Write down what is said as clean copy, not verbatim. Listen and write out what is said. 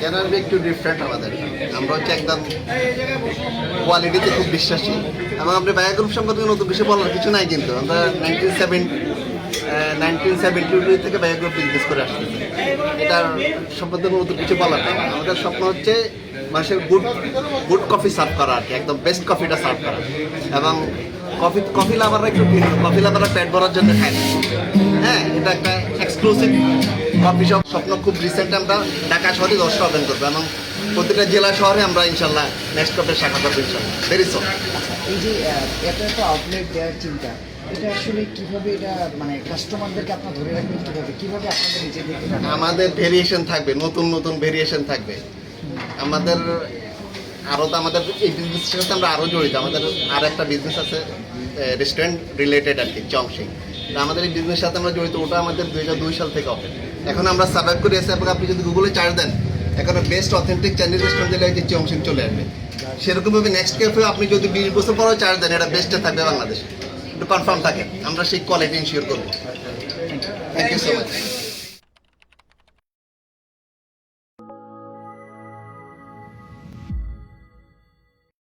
Generally একটু different আমাদের। আমরা হচ্ছে একদম কোয়ালিটিতে খুব বিশ্বাসী এবং আপনি বায়া গ্রুপ সম্পর্কে নতুন কিছু বলার কিছু নাই, কিন্তু আমরা 1972 থেকে বায়া গ্রুপ বিজনেস করে আসতেছি। এটার সম্পর্কে নতুন কিছু বলার নেই। আমাদের স্বপ্ন হচ্ছে মানুষের গুড কফি সার্ভ করা আর কি, একদম বেস্ট কফিটা সার্ভ করা। এবং কফি লাভাররা একটু কফি লাভাররা পেট ভরার জন্য খায় না। হ্যাঁ, এটা একটা এক্সক্লুসিভ কফি শপ। স্বপ্ন খুব রিসেন্ট আমরা ঢাকা শহরে 10টা ওপেন করবো এবং প্রতিটা জেলা শহরে আমরা ইনশাল্লাহ নেক্সট কপের শাখা করবো ইনশাল্লাহ ভেরি সুন। আচ্ছা, এই যে এত এত আউটলেট দেওয়ার চিন্তা, এটা আসলে কিভাবে, এটা মানে কাস্টমারদেরকে আপনার ধরে রাখবেন কিভাবে আপনাদের নিজেদেরকে? আমাদের ভেরিয়েশন থাকবে, নতুন নতুন ভেরিয়েশন থাকবে আমাদের। আরও তো আমাদের এই বিজনেসের সাথে আমরা আরও জড়িত। আমাদের আর একটা বিজনেস আছে রেস্টুরেন্ট রিলেটেড আর কি, চংশিং। আমাদের এই বিজনেসের সাথে আমরা জড়িত, ওটা আমাদের 2002 সাল থেকে ওপেন। এখন আমরা সার্ভাইভ করে এসে, এবং আপনি যদি গুগলে চার্জ দেন, এখন বেস্ট অথেন্টিক চাইনিজ রেস্টুরেন্ট দিলে যে চংশিং চলে আসবে। সেরকমভাবে নেক্সট ক্যাফে আপনি যদি 20 বছর পরেও চার্জ দেন, এটা বেস্টে থাকবে বাংলাদেশে, একটু কনফার্ম থাকে। আমরা সেই কোয়ালিটি ইনশিওর করবো। Thank you so much.